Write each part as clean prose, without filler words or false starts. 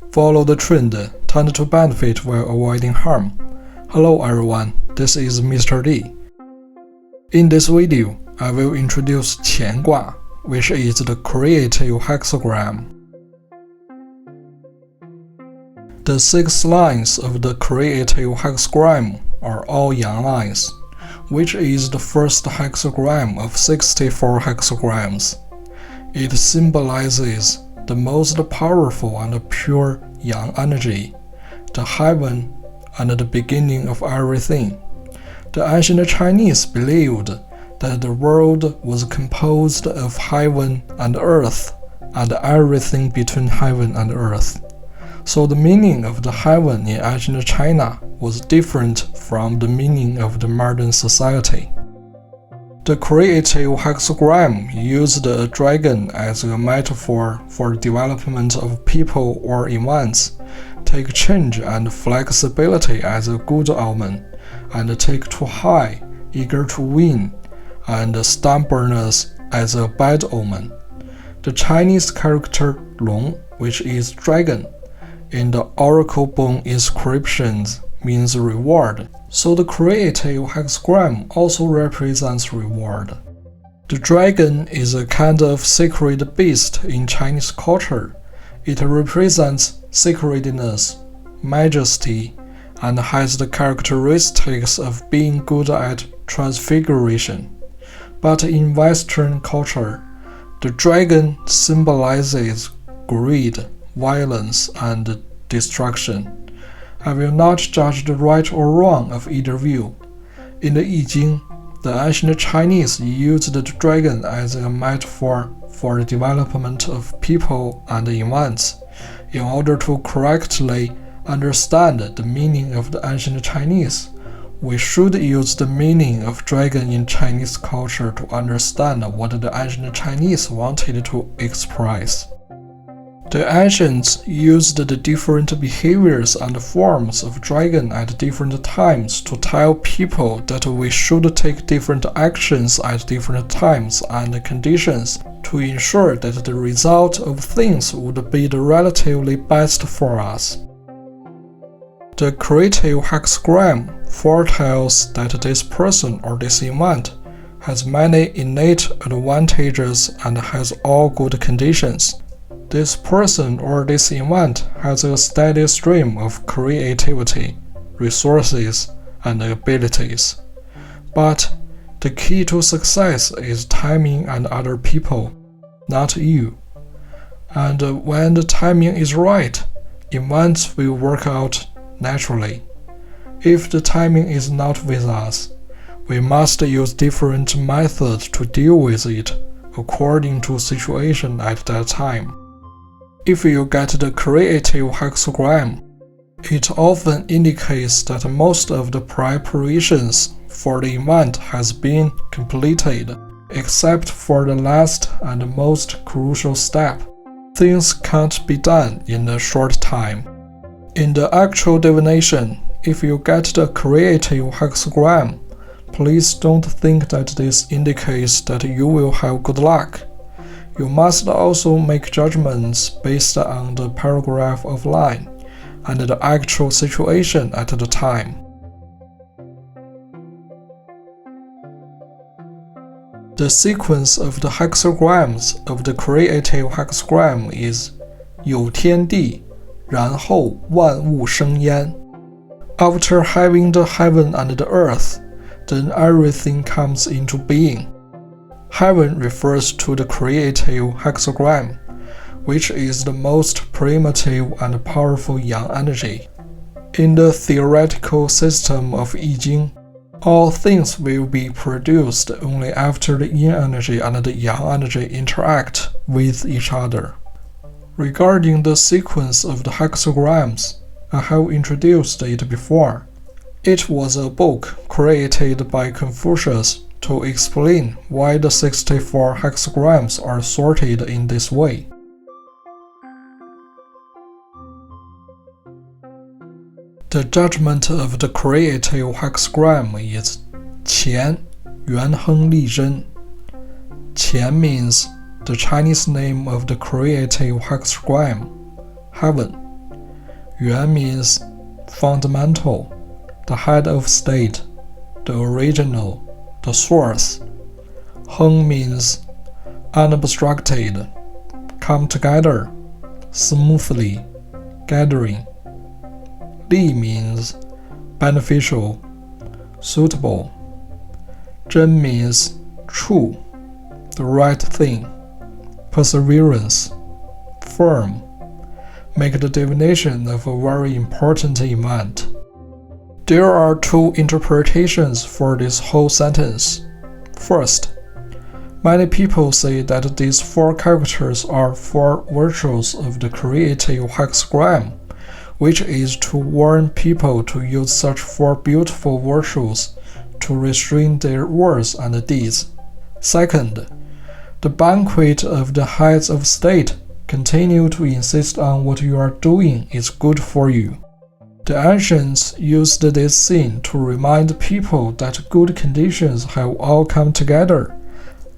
Follow the trend, tend to benefit while avoiding harm. Hello everyone, this is Mr. D. In this video, I will introduce Qian Gua, which is the creative hexagram. The 6 lines of the creative hexagram are all yang lines, which is the first hexagram of 64 hexagrams. It symbolizes the most powerful and pure yang energy, the heaven and the beginning of everything. The ancient Chinese believed that the world was composed of heaven and earth, and everything between heaven and earth. So the meaning of the heaven in ancient China was different from the meaning of the modern society. The creative hexagram used a dragon as a metaphor for the development of people or events, take change and flexibility as a good omen, and take too high, eager to win, and stubbornness as a bad omen. The Chinese character long, which is dragon, in the oracle bone inscriptions means reward, so the creative hexagram also represents reward. The dragon is a kind of sacred beast in Chinese culture. It represents sacredness, majesty, and has the characteristics of being good at transfiguration. But in Western culture, the dragon symbolizes greed, violence, and destruction. I will not judge the right or wrong of either view. In the E10, the ancient Chinese used the dragon as a metaphor for the development of people and events. In order to correctly understand the meaning of the ancient Chinese, we should use the meaning of dragon in Chinese culture to understand what the ancient Chinese wanted to express. The ancients used the different behaviors and forms of dragon at different times to tell people that we should take different actions at different times and conditions to ensure that the result of things would be the relatively best for us. The creative hexagram foretells that this person or this event has many innate advantages and has all good conditions. This person or this event has a steady stream of creativity, resources, and abilities. But the key to success is timing and other people, not you. And when the timing is right, events will work out naturally. If the timing is not with us, we must use different methods to deal with it according to situation at that time. If you get the creative hexagram, it often indicates that most of the preparations for the event has been completed, except for the last and most crucial step. Things can't be done in a short time. In the actual divination, if you get the creative hexagram, please don't think that this indicates that you will have good luck. You must also make judgments based on the paragraph of line and the actual situation at the time. The sequence of the hexagrams of the creative hexagram is 有天地，然后万物生焉. After having the heaven and the earth, then everything comes into being. Heaven refers to the creative hexagram, which is the most primitive and powerful yang energy. In the theoretical system of I Ching, all things will be produced only after the yin energy and the yang energy interact with each other. Regarding the sequence of the hexagrams, I have introduced it before. It was a book created by Confucius to explain why the 64 hexagrams are sorted in this way. The judgment of the creative hexagram is 乾, 元亨利贞. Qian means the Chinese name of the creative hexagram, heaven, Yuan means fundamental, the head of state, the original, the source. Heng means unobstructed, come together, smoothly, gathering. Li means beneficial, suitable. Zhen means true, the right thing, perseverance, firm. Make the divination of a very important event. There are two interpretations for this whole sentence. First, many people say that these four characters are four virtues of the creative hexagram, which is to warn people to use such four beautiful virtues to restrain their words and deeds. Second, the banquet of the heads of state continue to insist on what you are doing is good for you. The ancients used this scene to remind people that good conditions have all come together,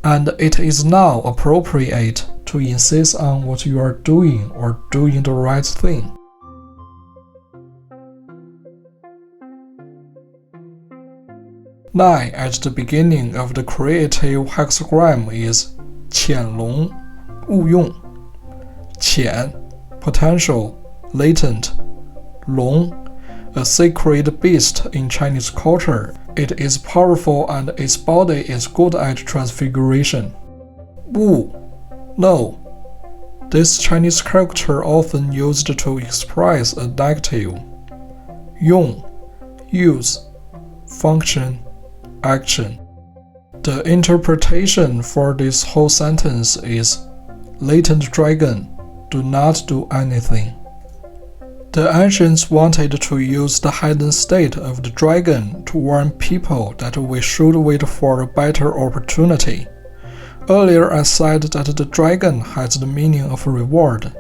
and it is now appropriate to insist on what you are doing or doing the right thing. Nine at the beginning of the creative hexagram is 潜龙勿用. 潜 potential, latent. 龙 a sacred beast in Chinese culture. It is powerful and its body is good at transfiguration. 勿 no. This Chinese character often used to express a negative. 用 use, function, action. The interpretation for this whole sentence is latent dragon, do not do anything. The ancients wanted to use the hidden state of the dragon to warn people that we should wait for a better opportunity. Earlier I said that the dragon has the meaning of reward.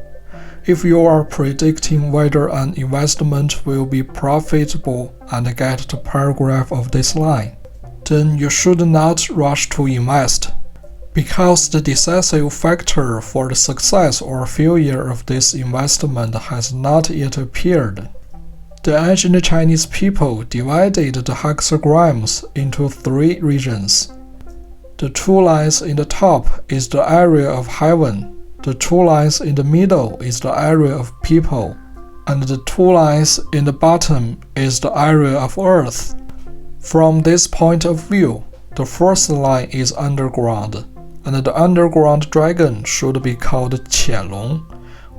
If you are predicting whether an investment will be profitable and get the paragraph of this line, then you should not rush to invest, because the decisive factor for the success or failure of this investment has not yet appeared. The ancient Chinese people divided the hexagrams into three regions. The two lines in the top is the area of heaven, the two lines in the middle is the area of people, and the two lines in the bottom is the area of earth. From this point of view, the first line is underground, and the underground dragon should be called 潜龙,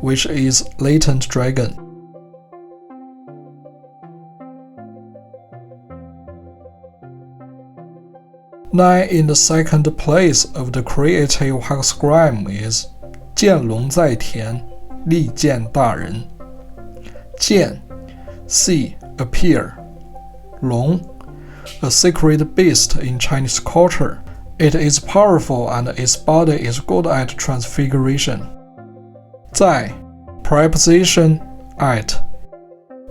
which is latent dragon. Nine in the second place of the creative hexagram is 见龙在田，利见大人. 见 see, appear. 龙 a sacred beast in Chinese culture. It is powerful and its body is good at transfiguration. 在 preposition at.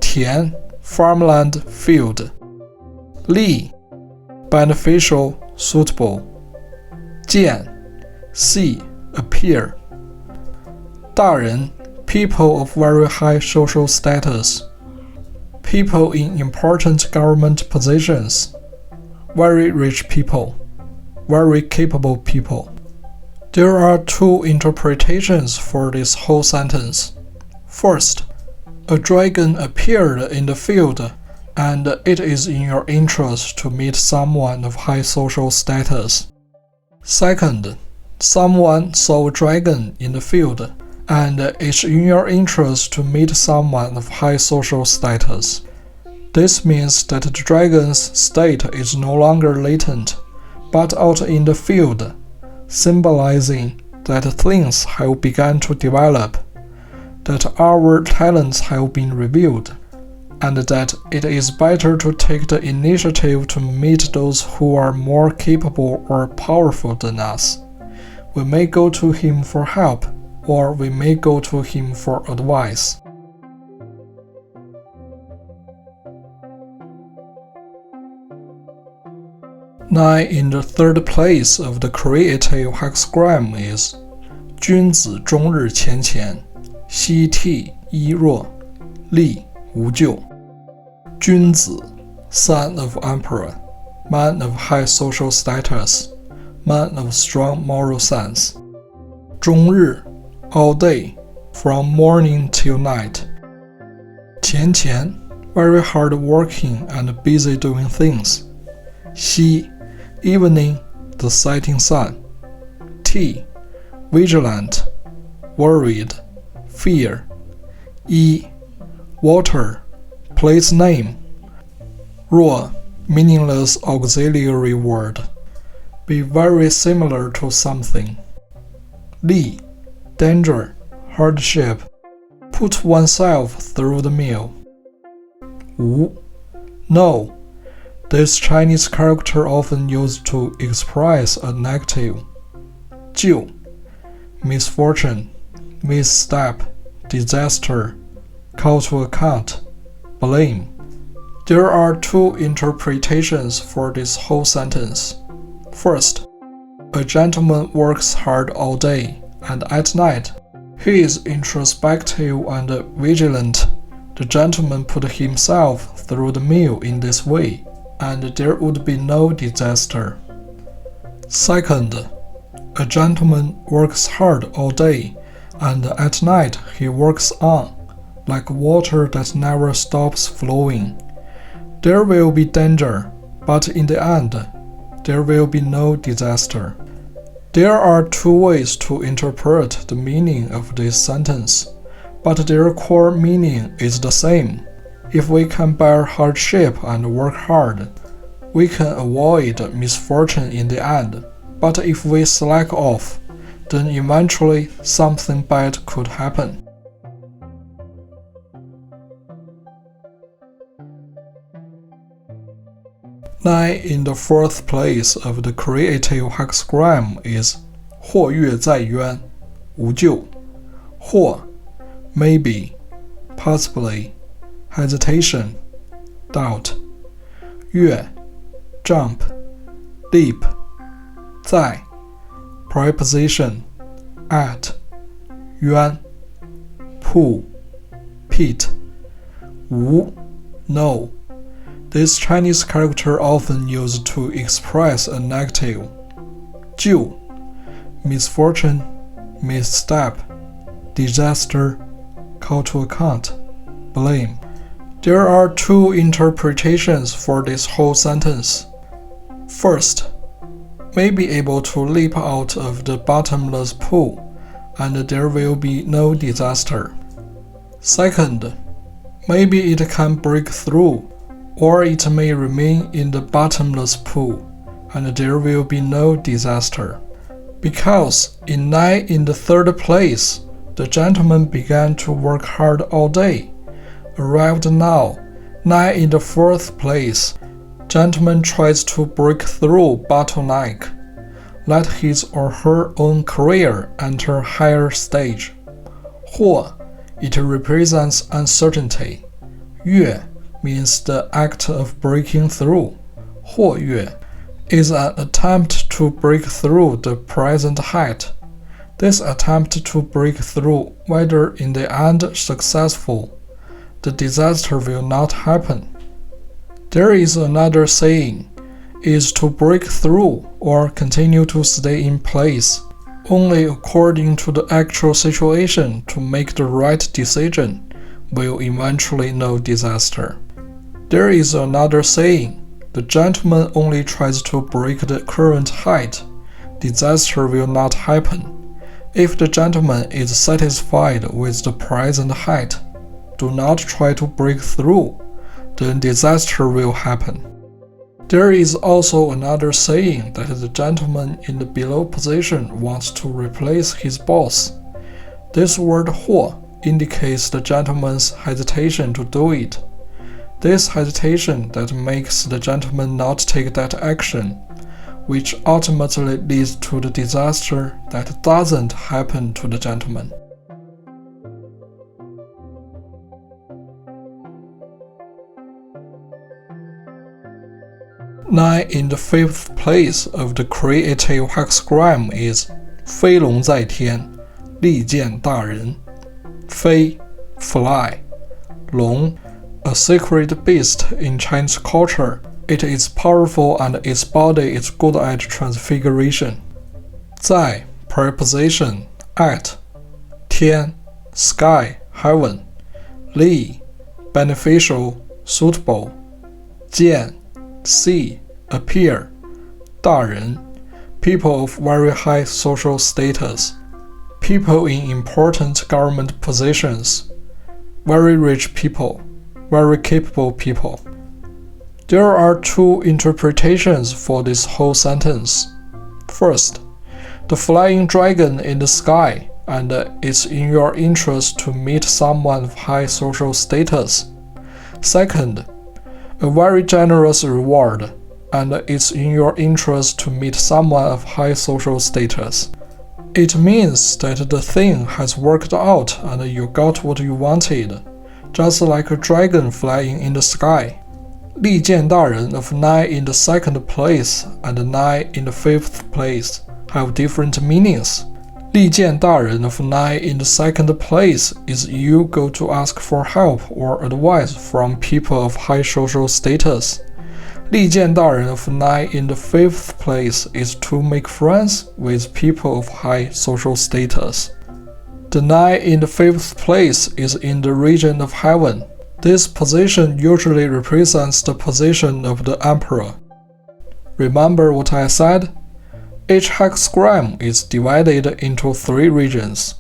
田 farmland, field. 利 beneficial, suitable. 见 see, appear. 大人 people of very high social status. People in important government positions. Very rich people. Very capable people. There are two interpretations for this whole sentence. First, a dragon appeared in the field, and it is in your interest to meet someone of high social status. Second, someone saw a dragon in the field, and it's in your interest to meet someone of high social status. This means that the dragon's state is no longer latent, but out in the field, symbolizing that things have begun to develop, that our talents have been revealed, and that it is better to take the initiative to meet those who are more capable or powerful than us. We may go to him for help, or we may go to him for advice. Nine in the third place of the creative hexagram is 君子终日乾乾，夕惕一若，力无救。君子 son of emperor, man of high social status, man of strong moral sense. 终日 all day, from morning till night. 前 very hard working and busy doing things. 西 evening, the setting sun. T vigilant, worried, fear. E water, place name. 若 meaningless auxiliary word, be very similar to something. 力 danger, hardship, put oneself through the mill. 无 no, this Chinese character often used to express a negative. 救 misfortune, misstep, disaster, call to account, blame. There are two interpretations for this whole sentence. First, a gentleman works hard all day, and at night, he is introspective and vigilant. The gentleman put himself through the mill in this way, and there would be no disaster. Second, a gentleman works hard all day, and at night he works on, like water that never stops flowing. There will be danger, but in the end, there will be no disaster. There are two ways to interpret the meaning of this sentence, but their core meaning is the same. If we can bear hardship and work hard, we can avoid misfortune in the end. But if we slack off, then eventually something bad could happen. Nine in the fourth place of the creative hexagram is 或跃在渊，无救。或 maybe, possibly, hesitation, doubt. 跃 jump, leap. 在 preposition, at. 渊 pool, pit. 无 no, this Chinese character often used to express a negative. 救 misfortune, misstep, disaster, call to account, blame. There are two interpretations for this whole sentence. First, may be able to leap out of the bottomless pool, and there will be no disaster. Second, maybe it can break through, or it may remain in the bottomless pool, and there will be no disaster. Because in 9 in the third place, the gentleman began to work hard all day. Arrived now, 9 in the fourth place, gentleman tries to break through bottleneck. Let his or her own career enter higher stage. 或 it represents uncertainty. 跃 means the act of breaking through. 或跃 is an attempt to break through the present height. This attempt to break through, whether in the end successful, the disaster will not happen. There is another saying, is to break through or continue to stay in place, only according to the actual situation to make the right decision, will eventually know disaster. There is another saying, the gentleman only tries to break the current height, disaster will not happen. If the gentleman is satisfied with the present height, do not try to break through, then disaster will happen. There is also another saying that the gentleman in the below position wants to replace his boss. This word 或 indicates the gentleman's hesitation to do it. This hesitation that makes the gentleman not take that action, which ultimately leads to the disaster that doesn't happen to the gentleman. Nine in the fifth place of the creative hexagram is 飞龙在天，利见大人。飞 fly, 龙, a sacred beast in Chinese culture. It is powerful and its body is good at transfiguration. 在 preposition at 天 sky heaven 力 beneficial suitable 见 see appear 大人 people of very high social status people in important government positions very rich people very capable people. There are two interpretations for this whole sentence. First, the flying dragon in the sky, and it's in your interest to meet someone of high social status. Second, a very generous reward, and it's in your interest to meet someone of high social status. It means that the thing has worked out and you got what you wanted, just like a dragon flying in the sky. 利剑大人 of 9 in the second place and 9 in the fifth place have different meanings. 利剑大人 of 9 in the second place is you go to ask for help or advice from people of high social status. 利剑大人 of 9 in the fifth place is to make friends with people of high social status. The 9 in the fifth place is in the region of heaven. This position usually represents the position of the emperor. Remember what I said? Each hexagram is divided into 3 regions.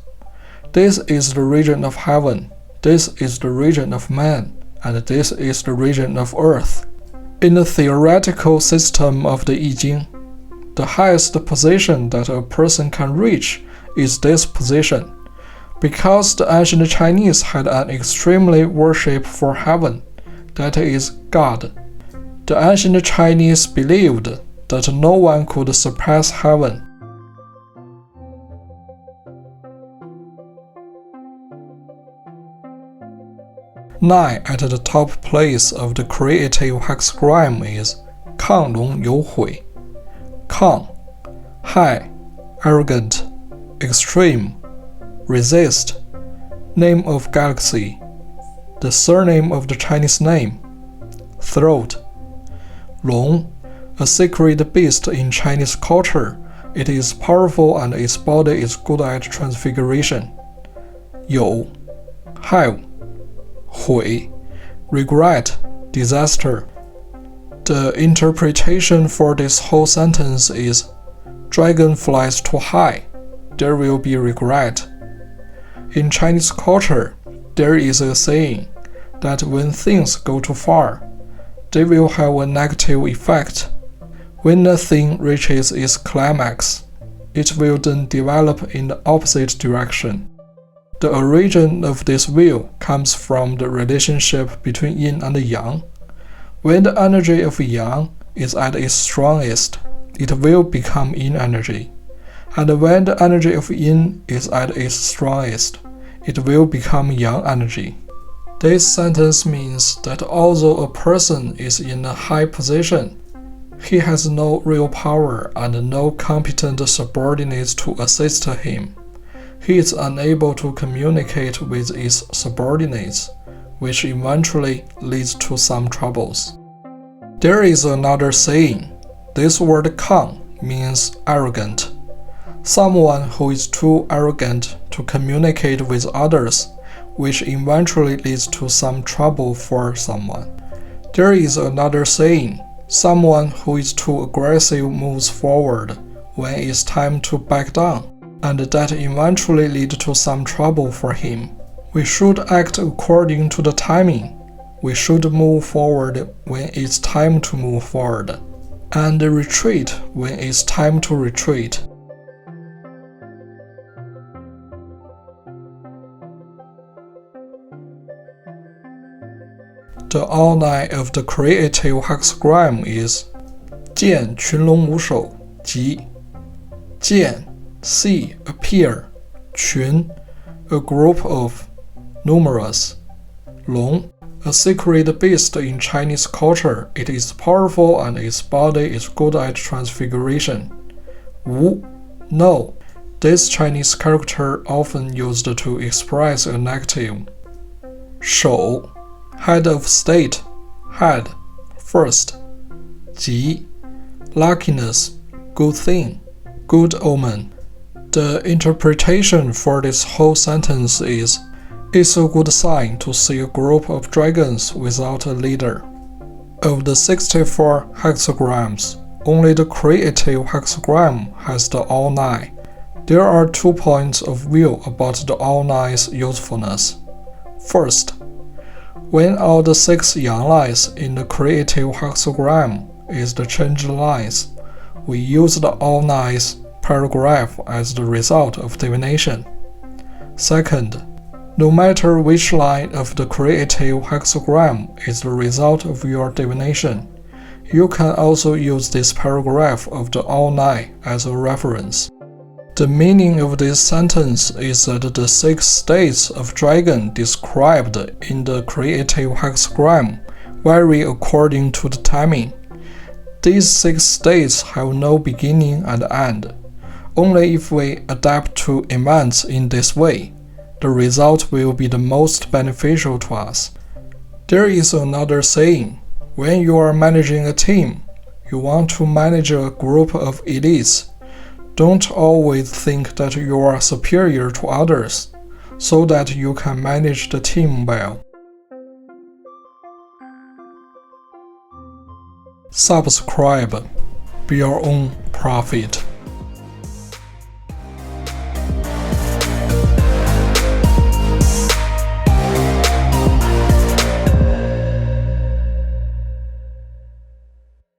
This is the region of heaven, this is the region of man, and this is the region of earth. In the theoretical system of the E10, the highest position that a person can reach is this position. Because the ancient Chinese had an extremely worship for heaven, that is, God. The ancient Chinese believed that no one could surpass heaven. 9 at the top place of the creative hexagram is 亢龙有悔. 亢 high, arrogant, extreme, resist, name of galaxy, the surname of the Chinese name, throat, 龙 a sacred beast in Chinese culture. It is powerful and its body is good at transfiguration. 有 have, 悔 regret, disaster. The interpretation for this whole sentence is dragon flies too high, there will be regret. In Chinese culture, there is a saying that when things go too far, they will have a negative effect. When a thing reaches its climax, it will then develop in the opposite direction. The origin of this view comes from the relationship between yin and yang. When the energy of yang is at its strongest, it will become yin energy. And when the energy of yin is at its strongest, it will become yang energy. This sentence means that although a person is in a high position, he has no real power and no competent subordinates to assist him. He is unable to communicate with his subordinates, which eventually leads to some troubles. There is another saying. This word 亢 means arrogant. Someone who is too arrogant to communicate with others, which eventually leads to some trouble for someone. There is another saying. Someone who is too aggressive moves forward when it's time to back down, and that eventually leads to some trouble for him. We should act according to the timing. We should move forward when it's time to move forward, and retreat when it's time to retreat. The outline of the creative hexagram is 见群龙无首即见 see appear 群 a group of numerous 龙 a sacred beast in Chinese culture. It is powerful and its body is good at transfiguration. 无 no. This Chinese character often used to express a negative. 首 Head of state, head, first. 吉 luckiness, good thing, good omen. The interpretation for this whole sentence is, it's a good sign to see a group of dragons without a leader. Of the 64 hexagrams, only the creative hexagram has the all 9. There are 2 points of view about the all 9's usefulness. First, when all the 6 yang lines in the creative hexagram is the change lines, we use the all 9's paragraph as the result of divination. Second, no matter which line of the creative hexagram is the result of your divination, you can also use this paragraph of the all 9 as a reference. The meaning of this sentence is that the 6 states of dragon described in the creative hexagram vary according to the timing. These 6 states have no beginning and end. Only if we adapt to events in this way, the result will be the most beneficial to us. There is another saying, when you are managing a team, you want to manage a group of elites. Don't always think that you are superior to others, so that you can manage the team well. Subscribe. Be your own prophet.